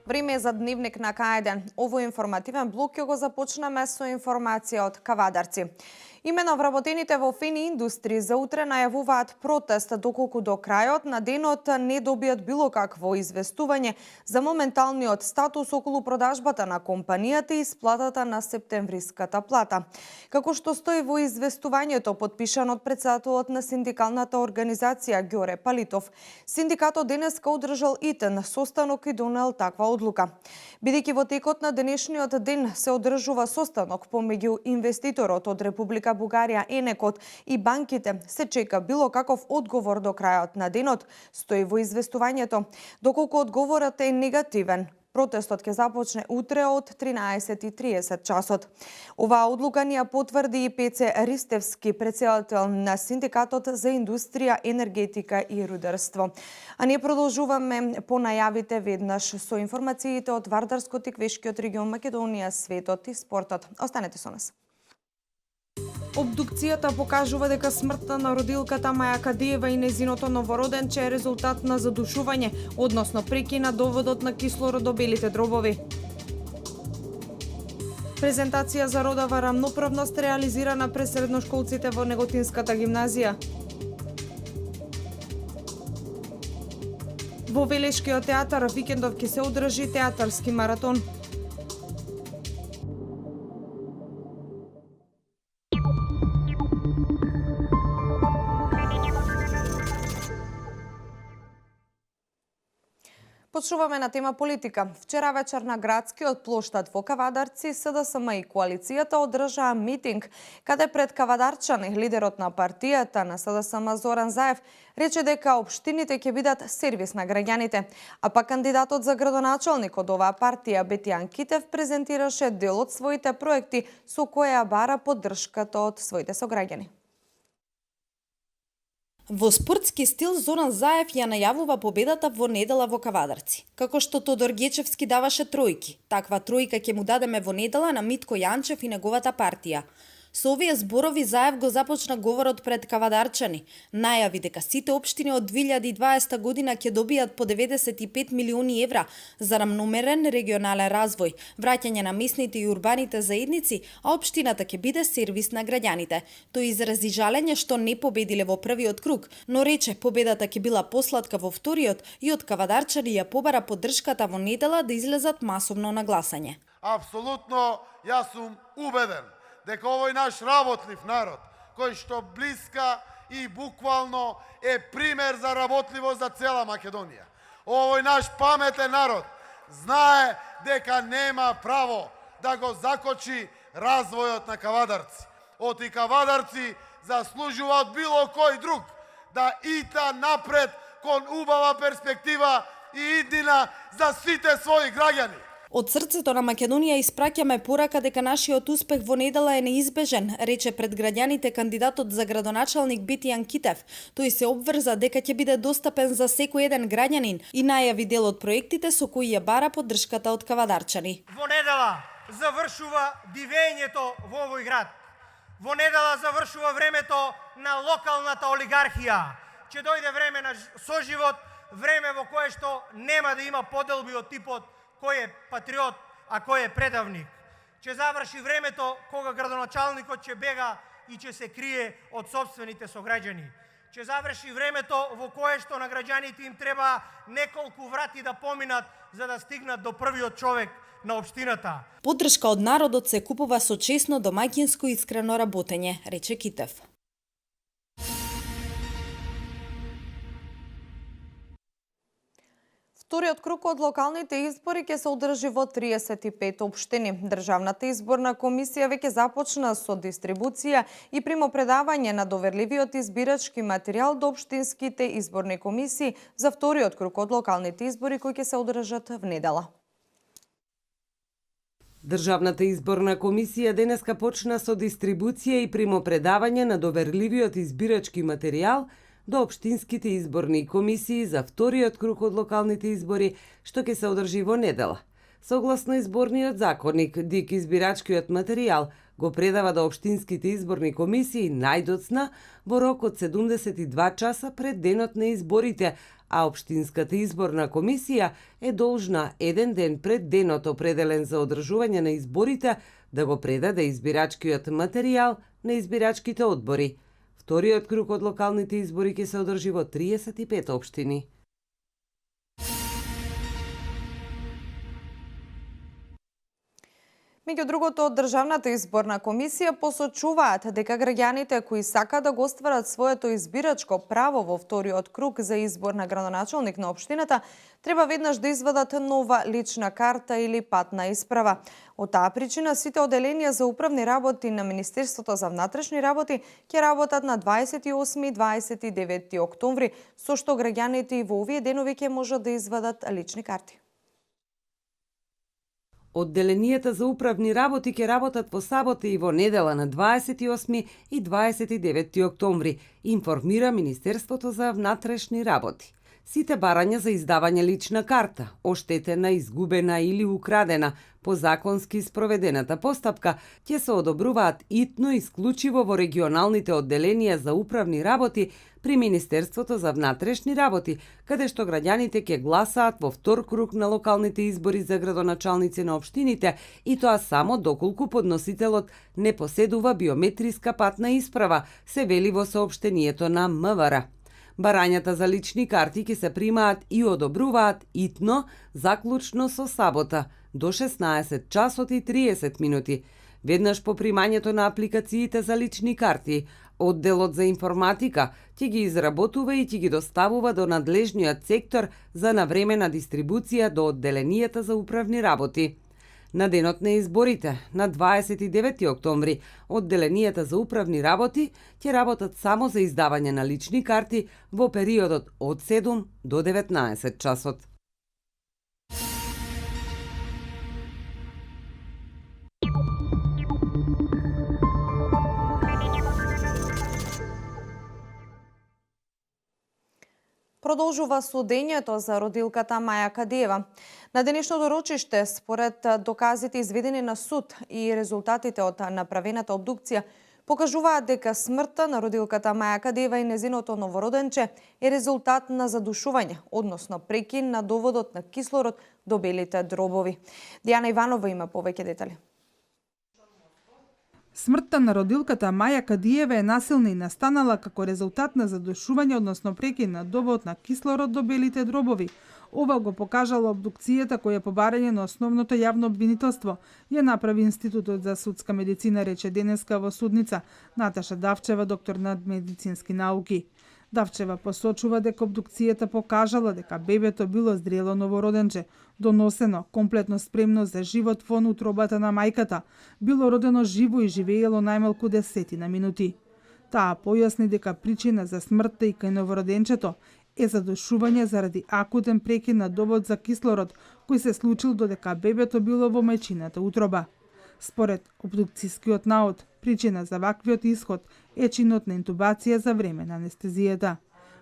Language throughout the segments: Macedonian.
Време е за дневник на К1. Овој информативен блок ќе го започнеме со информација од Кавадарци. Имено вработените во фини индустрии за утре најавуваат протест доколку до крајот на денот не добијат било какво известување за моменталниот статус околу продажбата на компанијата и исплатата на септемвриската плата. Како што стои во известувањето подпишано од претседателот на синдикалната организација Ѓоре Палитов, синдикатот денеска одржал итен состанок и донел таква одлука. Бидејќи во текот на денешниот ден се одржува состанок помеѓу инвеститорот од Република Бугарија, Енекот и банките, се чека било каков одговор до крајот на денот, стои во известувањето. Доколку одговорот е негативен, протестот ќе започне утре од 13:30 часот. Оваа одлука ни ја потврди и Пеце Ристевски, претседател на Синдикатот за индустрија, енергетика и рударство. А ние продолжуваме по најавите веднаш со информациите од Вардарскот и Квешкиот регион Македонија, светот и спортот. Останете со нас. Обдукцијата покажува дека смртта на родилката Маја Кадиева и незиното новороденче е резултат на задушување, односно прекина доводот на кислород до белите дробови. Презентација за родова рамноправност реализирана пред средношколците во Неготинската гимназија. Во Велешкиот театар викендов ќе се одржи театарски маратон. Почнуваме на тема политика. Вчера вечер на градскиот плоштад во Кавадарци СДСМ и коалицијата одржаа митинг, каде пред кавадарчани лидерот на партијата на СДСМ Зоран Заев рече дека општините ќе бидат сервис на граѓаните, а па кандидатот за градоначалник од оваа партија Бетијан Китев презентираше дел од своите проекти со која бара поддршката од своите сограѓани. Во спортски стил Зоран Заев ја најавува победата во недела во Кавадарци. Како што Тодор Гечевски даваше тројки, таква тројка ќе му дадеме во недела на Митко Јанчев и неговата партија. Со овие зборови Заев го започна говорот пред кавадарчани. Најави дека сите општини од 2020 година ќе добијат по 95 милиони евра за рамномерен регионален развој, враќање на местните и урбаните заедници, а општината ќе биде сервис на граѓаните. Тој изрази жалење што не победиле во првиот круг, но рече победата ќе била послатка во вториот и од кавадарчани ја побара поддршката во недела да излезат масовно на гласање. Апсолутно јас сум убеден дека овој наш работлив народ, кој што блиска и буквално е пример за работливост за цела Македонија. Овој наш паметен народ знае дека нема право да го закочи развојот на Кавадарци. Оти Кавадарци заслужуваат било кој друг да ита напред кон убава перспектива и иднина за сите своји граѓани. Од срцето на Македонија испраќаме порака дека нашиот успех во недела е неизбежен, рече пред граѓаните кандидатот за градоначалник Бетијан Китев. Тој се обврза дека ќе биде достапен за секој еден граѓанин и најави дел од проектите со кои ја бара поддршката од кавадарчани. Во недела завршува дивењето во овој град. Во недела завршува времето на локалната олигархија. Ќе дојде време на соживот, време во кое што нема да има поделби од типот кој е патриот, а кој е предавник. Ќе заврши времето кога градоначалникот ќе бега и ќе се крие од собствените сограѓани. Ќе заврши времето во кое што на граѓаните им треба неколку врати да поминат за да стигнат до првиот човек на општината. Поддршка од народот се купува со честно, домаќинско и искрено работење, рече Китев. Вториот круг од локалните избори ќе се одржи во 35 општини. Државната изборна комисија веќе започна со дистрибуција и примопредавање на доверливиот избирачки материјал до општинските изборни комисии за вториот круг од локалните избори кои ќе се одржат в недела. Државната изборна комисија денеска почна со дистрибуција и примопредавање на доверливиот избирачки материјал до општинските изборни комисии за вториот круг од локалните избори, што ќе се одржи во недела. Согласно изборниот законник, ДИК избирачкиот материјал го предава до општинските изборни комисии најдоцна во рок од 72 часа пред денот на изборите, а општинската изборна комисија е должна еден ден пред денот определен за одржување на изборите да го предаде избирачкиот материјал на избирачките одбори. Вториот круг од локалните избори ќе се одржи во 35 општини. Меѓу другото, од Државната изборна комисија посочуваат дека граѓаните кои сакаат да го остварат своето избирачко право во вториот круг за избор на градоначалник на општината, треба веднаш да извадат нова лична карта или патна исправа. Од таа причина сите оделенија за управни работи на Министерството за внатрешни работи ќе работат на 28 и 29 октомври, со што граѓаните и во овие денови ќе можат да извадат лични карти. Одделенијата за управни работи ќе работат во сабота и во недела на 28 и 29 октомври, информира Министерството за внатрешни работи. Сите барања за издавање лична карта, оштетена, изгубена или украдена по законски спроведената постапка, ќе се одобруваат итно исклучиво во регионалните одделенија за управни работи при Министерството за внатрешни работи, каде што граѓаните ќе гласаат во втор круг на локалните избори за градоначалници на општините, и тоа само доколку подносителот не поседува биометриска патна исправа, се вели во соопштението на МВР. Барањата за лични карти ќе се примаат и одобруваат итно, заклучно со сабота, до 16 часот и 30 минути. Веднаш по примањето на апликациите за лични карти, одделот за информатика ќе ги изработува и ќе ги доставува до надлежниот сектор за навремена дистрибуција до одделенијата за управни работи. На денот на изборите, на 29 октомври, одделенијата за управни работи ќе работат само за издавање на лични карти во периодот од 7 до 19 часот. Продолжува судењето за родилката Маја Кадиева. На денешното рочиште, според доказите изведени на суд и резултатите од направената обдукција, покажуваат дека смртта на родилката Маја Кадиева и незиното новороденче е резултат на задушување, односно прекин на доводот на кислород до белите дробови. Дијана Иванова има повеќе детали. Смртта на родилката Маја Кадиева е насилна и настанала како резултат на задушување, односно прекин на довод на кислород до белите дробови. Ова го покажала обдукцијата која по барање на основното јавно обвинителство ја направи Институтот за судска медицина, рече денеска во судница Наташа Давчева, доктор на медицински науки. Давчева посочува дека обдукцијата покажала дека бебето било зрело новороденче, доносено, комплетно спремно за живот вон утробата на мајката, било родено живо и живеело најмалку 10 минути. Таа појасни дека причина за смртта и кај новороденчето е задушување заради акутен прекин на довод за кислород, кој се случил додека бебето било во мајчината утроба. Според обдукцијскиот наод, причина за ваквиот исход е чинот на интубација за време на анестезијата.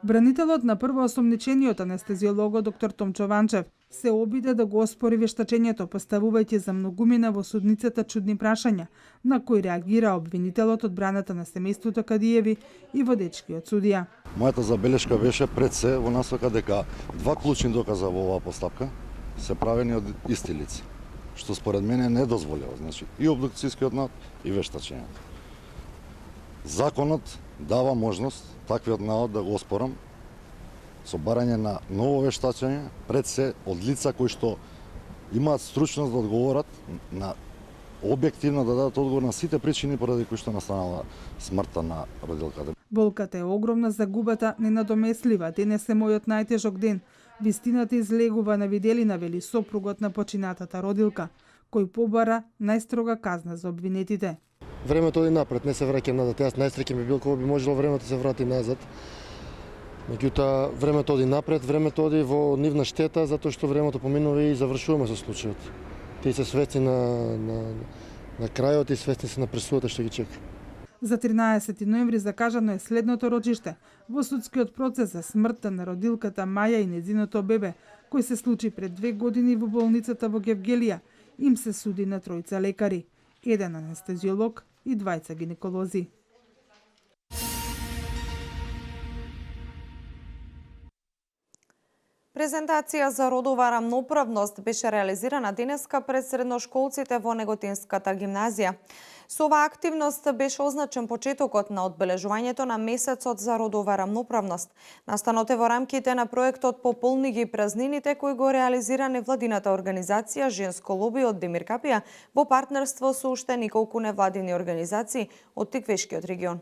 Бранителот на првоосомничениот анестезиолого доктор Томчо Ванчев се обиде да го оспори вештачењето, поставувајќи за многумина во судницата чудни прашања, на кои реагира обвинителот од браната на семејството Кадиеви и водечкиот судија. Мојата забелешка беше пред се во насока дека два клучни доказа во оваа постапка се правени од исти лица, што според мене не дозволува, значи и обдукцијскиот наод и вештачењето. Законот дава можност таквиот наод да го оспорам со барање на ново вештачење пред се од лица кои што имаат стручност да одговорат на објективно да дадат одговор на сите причини поради кои што настанала смртта на родилката. Болката е огромна, загубата ненадомеслива. Денес е мојот најтежок ден. Вистината излегува на виделина, вели сопругот на починатата родилка, кој побара најстрога казна за обвинетите. Времето оди напред, не се враќам назад. Јас најсреќен би бил кога би можело времето се врати назад. Меѓутоа, времето оди напред, времето оди во нивна штета, затоа што времето поминува и завршуваме со случајот. Тие се свесни на крајот и свесни се на пресудата што ги чека. За 13 ноември закажано е следното рочиште во судскиот процес за смртта на родилката Маја и незиното бебе, кој се случи пред 2 години во болницата во Гевгелија. Им се суди на тројца лекари. еден анестезиолог и 20 гинеколози. Презентација за родова рамноправност беше реализирана денеска пред средношколците во Неготинската гимназија. Со оваа активност беше означен почетокот на одбележувањето на месецот за родова рамноправност. Настанот е во рамките на проектот "Пополни ги празнините" кој го реализира невладината организација Женско лоби од Демир Капија во партнерство со уште неколку невладини организации од Тиквешкиот регион.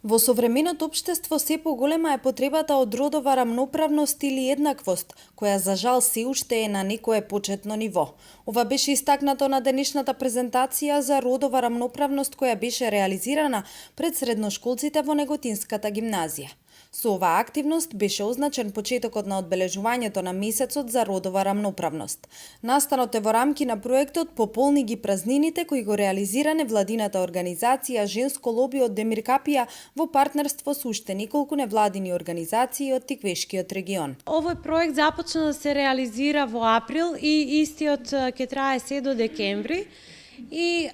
Во современото општество се поголема е потребата од родова рамноправност или еднаквост, која за жал се уште е на некое почетно ниво. Ова беше истакнато на денешната презентација за родова рамноправност која беше реализирана пред средношколците во Неготинската гимназија. Со оваа активност беше означен почетокот на одбележувањето на месецот за родова рамноправност. Настанот е во рамки на проектот "Пополни ги празнините" кој го реализира невладината организација Женско лоби од Демир Капија во партнерство со уште неколку невладини организации од Тиквешкиот регион. Овој проект започна да се реализира во април и истиот ќе трае се до декември. И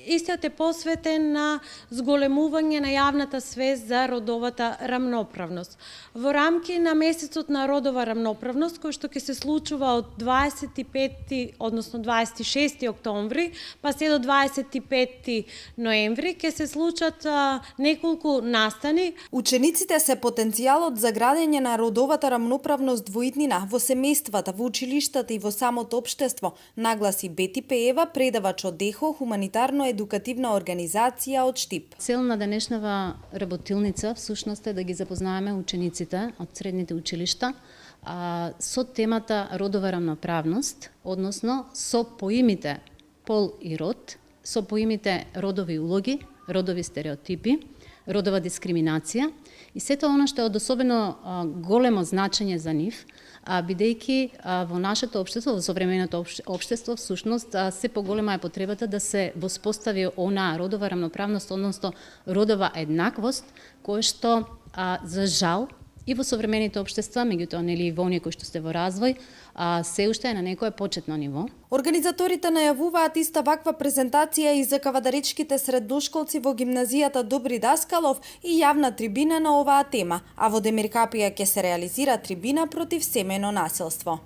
истиот е посветен на зголемување на јавната свест за родовата рамноправност. Во рамки на месецот на родова рамноправност, кој што ќе се случува од 25, односно 26 октомври, па се до 25 ноември, ќе се случат неколку настани. Учениците се потенцијалот за градење на родовата рамноправност во иднина, во семејствата, во училиштата и во самото општество, нагласи Бети Пеева, предавач од ДЕХО, хуманитарно-едукативна организација од Штип. Цел на денешнава работилница всушност е да ги запознаеме учениците од средните училишта со темата родова рамноправност, односно со поимите пол и род, со поимите родови улоги, родови стереотипи, родова дискриминација и сето она што е од особено големо значење за нив, бидејќи во нашето општество, во современото општество, всушност се поголема е потребата да се воспостави онаа родова рамноправност, односно родова еднаквост, која што за жал и во современите општества, меѓутоа нели и во оние кои што сте во развој, се уште е на некое почетно ниво. Организаторите најавуваат иста ваква презентација и за кавадаречките средношколци во гимназијата Добри Даскалов и јавна трибина на оваа тема, а во Демир Капија ќе се реализира трибина против семејно насилство.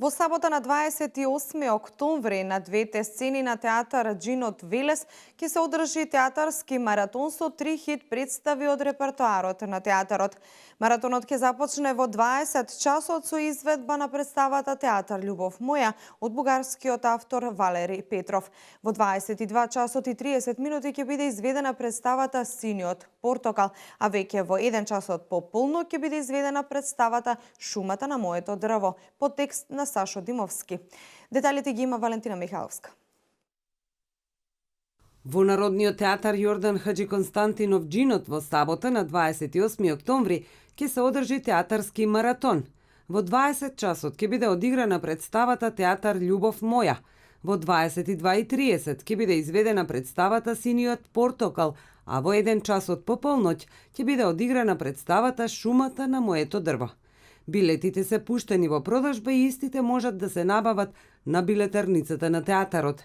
Во сабота на 28 октомври на двете сцени на театар Джинот Велес ќе се одржи театарски маратон со 3 хит представи од репертоарот на театарот. Маратонот ќе започне во 20 часот со изведба на представата Театар Љубов моја од бугарскиот автор Валери Петров. Во 22 часот и 30 минути ќе биде изведена представата Синиот портокал, а веќе во 1 часот пополно ќе биде изведена представата Шумата на моето дрво по текст на Сашо Димовски. Деталите ги има Валентина Михайловска. Во Народниот театар Јордан Хаджи Константинов Джинот во сабота на 28 октомври ќе се одржи театарски маратон. Во 20 часот ќе биде одиграна представата Театар Љубов моја. Во 22:30 ќе биде изведена представата Синиот портокал, а во 1 часот по полноќ ќе биде одиграна представата Шумата на моето дрво. Билетите се пуштени во продажба и истите можат да се набават на билетарницата на театарот.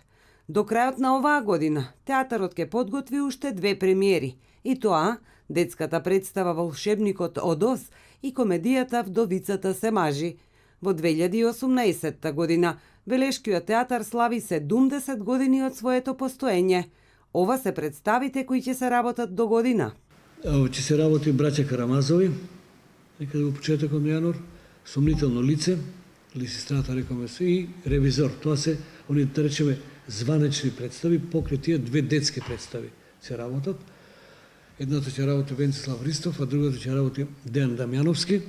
До крајот на оваа година, театарот ќе подготви уште 2 премиери, и тоа детската представа Волшебникот од Оз и комедијата Вдовицата се мажи. Во 2018 година, Белешкиот театар слави 70 години од своето постоење. Ова се представите кои ќе се работат до година. Ќе се работи браќа Карамазови, некаде во почетокот на јануар, Сомнително лице, или сестрата рекоме се, и Ревизор. Тоа се, они да речеме, званечни представи, покрај тие 2 детски представи се работат. Едната ќе работи Венцислав Ристов, а другата ќе работи Дејан Дамјановски.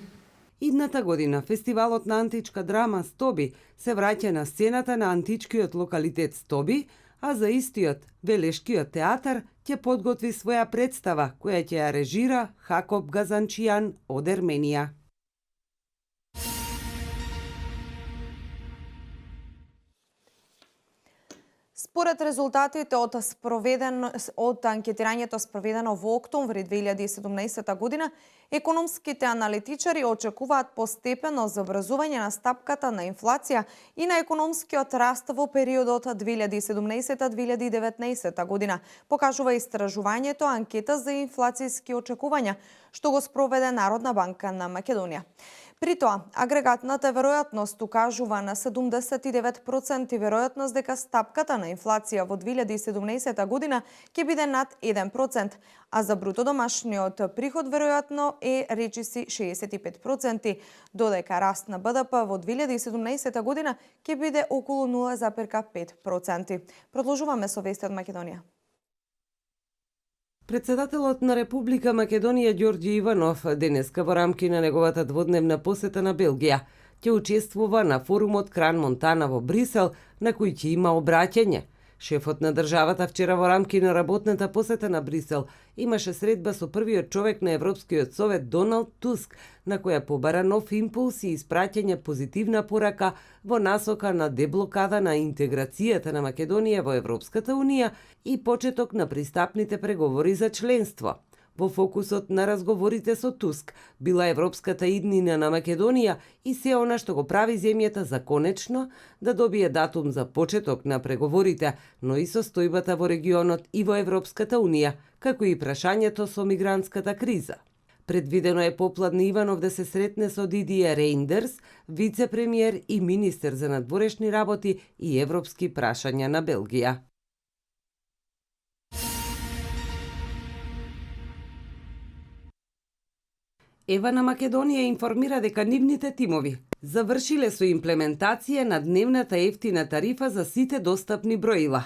Идната година фестивалот на античка драма Стоби се враќа на сцената на античкиот локалитет Стоби, а за истиот Велешкиот театар ќе подготви своја представа која ќе ја режира Хакоб Газанчијан од Ерменија. Според резултатите од анкетирањето спроведено во октомври 2017 година, економските аналитичари очекуваат постепено заврзување на стапката на инфлација и на економскиот раст во периодот 2017-2019 година, покажува истражувањето анкета за инфлацијски очекувања, што го спроведе Народна банка на Македонија. При тоа, агрегатната веројатност укажува на 79% веројатност дека стапката на инфлација во 2017 година ќе биде над 1%, а за бруто домашниот приход веројатно е речиси 65%, додека раст на БДП во 2017 година ќе биде околу 0,5%. Продолжуваме со вести од Македонија. Председателот на Република Македонија Ѓорѓе Иванов денеска во рамки на неговата дводневна посета на Белгија ќе учествува на форумот Кран Монтана во Брисел, на кој ќе има обраќање. Шефот на државата вчера во рамки на работната посета на Брисел имаше средба со првиот човек на Европскиот совет Доналд Туск, на која побара нов импулс и испраќање позитивна порака во насока на деблокада на интеграцијата на Македонија во Европската Унија и почеток на пристапните преговори за членство. Во фокусот на разговорите со Туск била европската иднина на Македонија и се она што го прави земјата за конечно да добие датум за почеток на преговорите, но и состојбата во регионот и во Европската Унија, како и прашањето со мигрантската криза. Предвидено е попладне Иванов да се сретне со Дидие Рейндерс, вице-премиер и министер за надворешни работи и европски прашања на Белгија. Ева на Македонија информира дека нивните тимови завршиле со имплементација на дневната ефтина тарифа за сите достапни броила.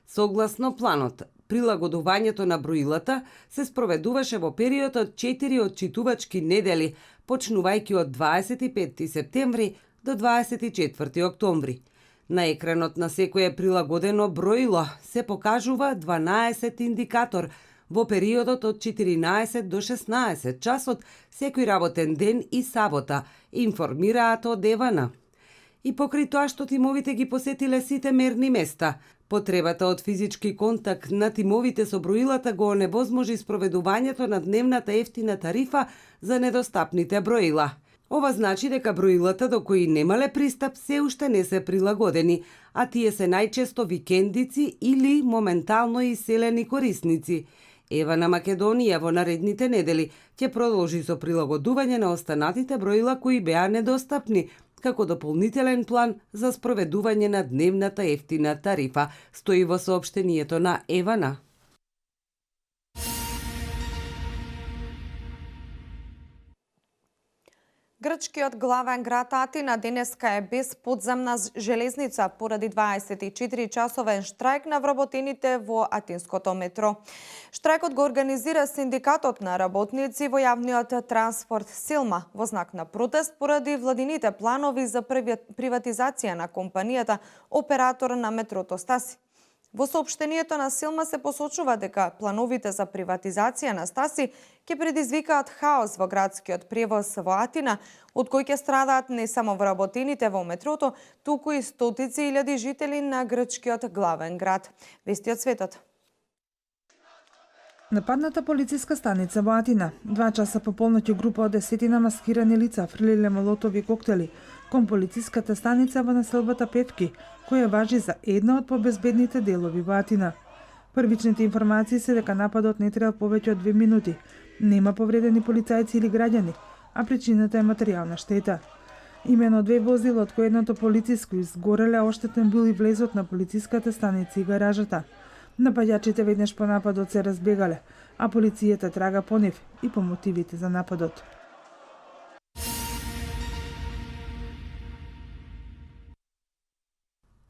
Согласно планот, прилагодувањето на броилата се спроведуваше во период од 4 отчитувачки недели, почнувајќи од 25 септември до 24 октомври. На екранот на секое прилагодено броило се покажува 12 индикатор во периодот од 14 до 16 часот секој работен ден и сабота, информираат од Евана. И покрај тоа што тимовите ги посетиле сите мерни места, потребата од физички контакт на тимовите со броилата го оневозможи спроведувањето на дневната ефтина тарифа за недостапните броила. Ова значи дека броилата до кои немале пристап се уште не се прилагодени, а тие се најчесто викендици или моментално иселени корисници. Ева на Македонија во наредните недели ќе продолжи со прилагодување на останатите броила кои беа недостапни, како дополнителен план за спроведување на дневната ефтина тарифа, стои во соопштението на Евана. Грчкиот главен град Атина денеска е без подземна железница поради 24-часовен штрајк на вработените во атинското метро. Штрајкот го организира синдикатот на работници во јавниот транспорт Силма во знак на протест поради владините планови за приватизација на компанијата оператор на метрото Стаси. Во соопштението на Силма се посочува дека плановите за приватизација на Стаси ќе предизвикаат хаос во градскиот превоз во Атина, од кој ќе страдаат не само вработените во метрото, туку и стотици илјади жители на грчкиот главен град. Вести од светот. Нападната полициска станица во Атина. 2 часа по полноќу група од 10 маскирани лица фрлиле молотови коктели кон полициската станица во населбата Певки, која важи за една од побезбедните делови во Атина. Првичните информации се дека нападот не трае повеќе од 2 минути. Нема повредени полицајци или граѓани, а причината е материјална штета. Имено 2 возила, од кои едното полициско изгореле, оштетен бил и влезот на полициската станица и гаражата. Нападјачите веднаш по нападот се разбегале, а полицијата трага по нив и по мотивите за нападот.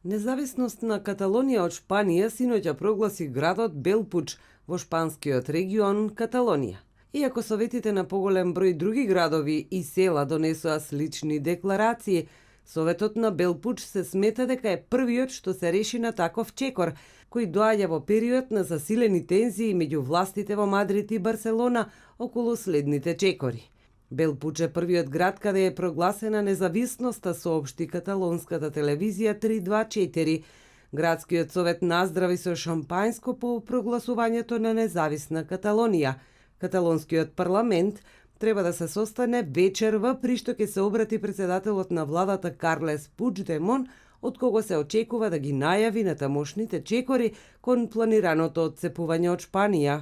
Независност на Каталонија од Шпанија синоќа прогласи градот Белпуч во шпанскиот регион Каталонија. Иако советите на поголем број други градови и села донесоа слични декларации, Советот на Белпуч се смета дека е првиот што се реши на таков чекор, кој доаѓа во период на засилени тензии меѓу властите во Мадрид и Барселона околу следните чекори. Белпуч е првиот град каде е прогласена независноста, соопшти каталонската телевизија 324. Градскиот совет наздрави со шампањско по прогласувањето на независна Каталонија. Каталонскиот парламент треба да се состане вечерва, при што ќе се обрати председателот на владата Карлес Пучдемон, од кого се очекува да ги најави на тамошните чекори кон планираното отцепување од Шпанија.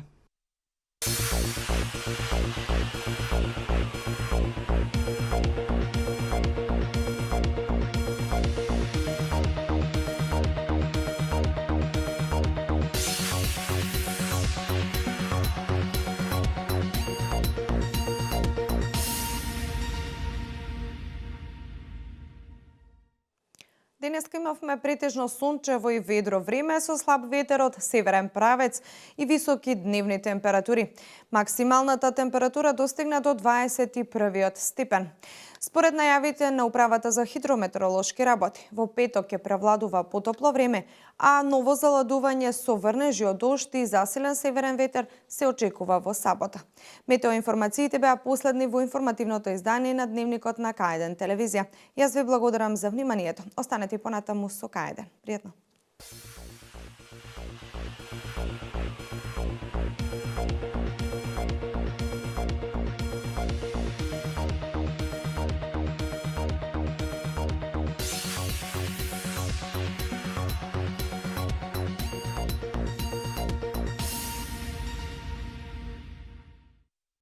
Денеска имавме претежно сончево и ведро време со слаб ветер од северен правец и високи дневни температури. Максималната температура достигна до 21 степен. Според најавите на Управата за хидрометеоролошки работи, во петок ќе превладува потопло време, а ново заладување со врнежи од дожд и засилен северен ветер се очекува во сабота. Метеоинформациите беа последни во информативното издание на Дневникот на К1 телевизија. Јас ви благодарам за вниманието. Останете понатаму со К1. Пријатно.